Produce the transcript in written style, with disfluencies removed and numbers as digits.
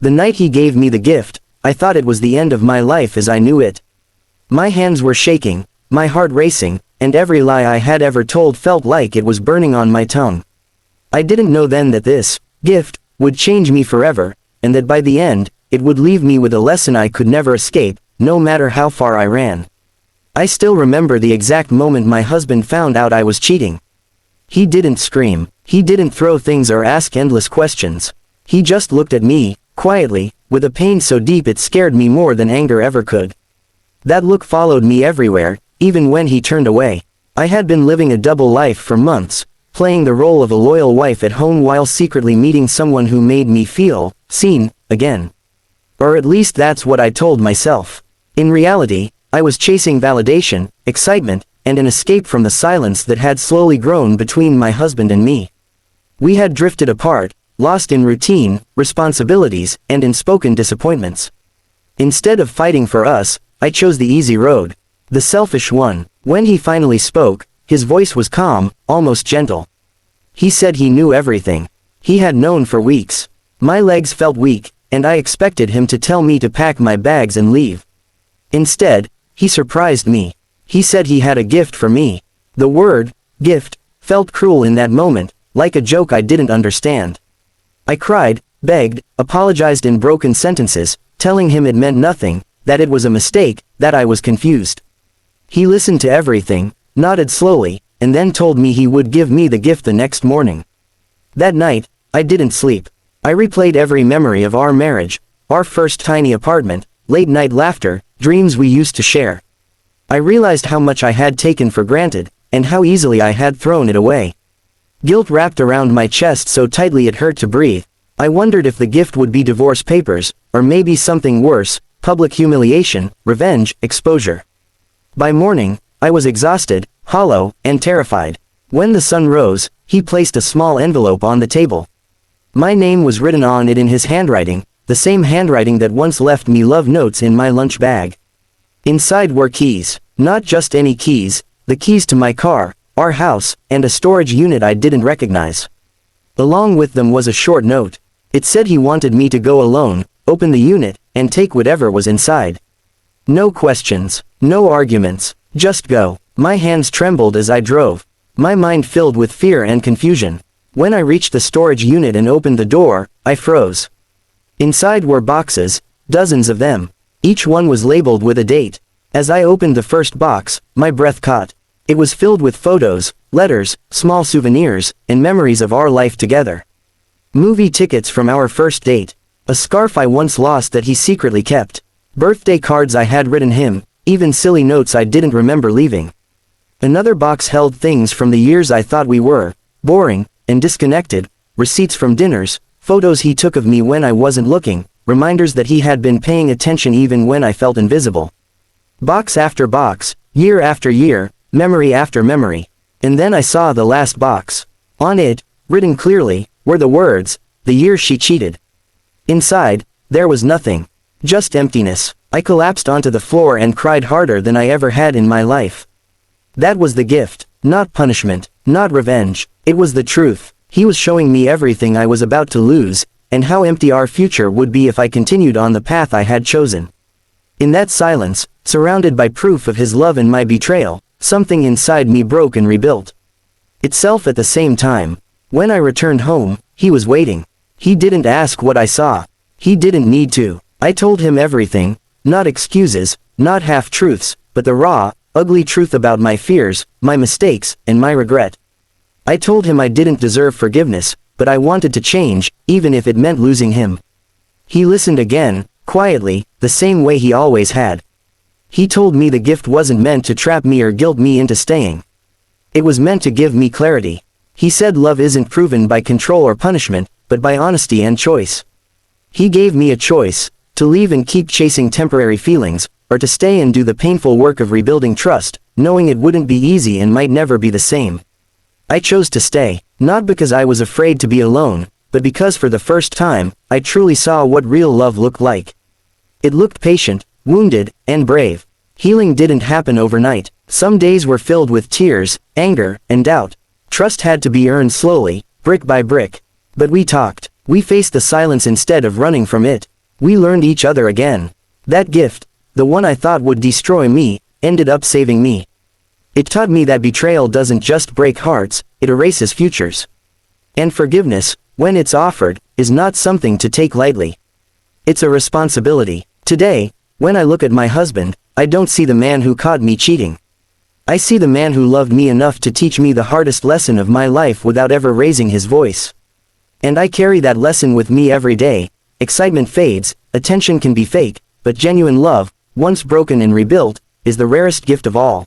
The night he gave me the gift, I thought it was the end of my life as I knew it. My hands were shaking, my heart racing, and every lie I had ever told felt like it was burning on my tongue. I didn't know then that this gift would change me forever, and that by the end, it would leave me with a lesson I could never escape, no matter how far I ran. I still remember the exact moment my husband found out I was cheating. He didn't scream, he didn't throw things or ask endless questions. He just looked at me, quietly, with a pain so deep it scared me more than anger ever could. That look followed me everywhere, even when he turned away. I had been living a double life for months, playing the role of a loyal wife at home while secretly meeting someone who made me feel seen again. Or at least that's what I told myself. In reality, I was chasing validation, excitement, and an escape from the silence that had slowly grown between my husband and me. We had drifted apart, lost in routine, responsibilities, and unspoken disappointments. Instead of fighting for us, I chose the easy road, the selfish one. When he finally spoke, his voice was calm, almost gentle. He said he knew everything. He had known for weeks. My legs felt weak, and I expected him to tell me to pack my bags and leave. Instead, he surprised me. He said he had a gift for me. The word, gift, felt cruel in that moment, like a joke I didn't understand. I cried, begged, apologized in broken sentences, telling him it meant nothing, that it was a mistake, that I was confused. He listened to everything, nodded slowly, and then told me he would give me the gift the next morning. That night, I didn't sleep. I replayed every memory of our marriage, our first tiny apartment, late-night laughter, dreams we used to share. I realized how much I had taken for granted, and how easily I had thrown it away. Guilt wrapped around my chest so tightly it hurt to breathe. I wondered if the gift would be divorce papers, or maybe something worse, public humiliation, revenge, exposure. By morning, I was exhausted, hollow, and terrified. When the sun rose, he placed a small envelope on the table. My name was written on it in his handwriting, the same handwriting that once left me love notes in my lunch bag. Inside were keys, not just any keys, the keys to my car, our house, and a storage unit I didn't recognize. Along with them was a short note. It said he wanted me to go alone, open the unit, and take whatever was inside. No questions, no arguments, just go. My hands trembled as I drove, my mind filled with fear and confusion. When I reached the storage unit and opened the door, I froze. Inside were boxes, dozens of them. Each one was labeled with a date. As I opened the first box, my breath caught. It was filled with photos, letters, small souvenirs, and memories of our life together. Movie tickets from our first date. A scarf I once lost that he secretly kept. Birthday cards I had written him, even silly notes I didn't remember leaving. Another box held things from the years I thought we were boring and disconnected, receipts from dinners, photos he took of me when I wasn't looking, reminders that he had been paying attention even when I felt invisible. Box after box, year after year, memory after memory. And then I saw the last box. On it, written clearly, were the words, "The year she cheated." Inside, there was nothing. Just emptiness. I collapsed onto the floor and cried harder than I ever had in my life. That was the gift, not punishment, not revenge. It was the truth. He was showing me everything I was about to lose, and how empty our future would be if I continued on the path I had chosen. In that silence, surrounded by proof of his love and my betrayal, something inside me broke and rebuilt itself at the same time. When I returned home, he was waiting. He didn't ask what I saw. He didn't need to. I told him everything, not excuses, not half-truths, but the raw, ugly truth about my fears, my mistakes, and my regret. I told him I didn't deserve forgiveness, but I wanted to change, even if it meant losing him. He listened again, quietly, the same way he always had. He told me the gift wasn't meant to trap me or guilt me into staying. It was meant to give me clarity. He said love isn't proven by control or punishment, but by honesty and choice. He gave me a choice, to leave and keep chasing temporary feelings, or to stay and do the painful work of rebuilding trust, knowing it wouldn't be easy and might never be the same. I chose to stay, not because I was afraid to be alone, but because for the first time, I truly saw what real love looked like. It looked patient, wounded, and brave. Healing didn't happen overnight. Some days were filled with tears, anger, and doubt. Trust had to be earned slowly, brick by brick. But we talked. We faced the silence instead of running from it. We learned each other again. That gift, the one I thought would destroy me, ended up saving me. It taught me that betrayal doesn't just break hearts, it erases futures. And forgiveness, when it's offered, is not something to take lightly. It's a responsibility. Today, when I look at my husband, I don't see the man who caught me cheating. I see the man who loved me enough to teach me the hardest lesson of my life without ever raising his voice. And I carry that lesson with me every day. Excitement fades, attention can be fake, but genuine love, once broken and rebuilt, is the rarest gift of all.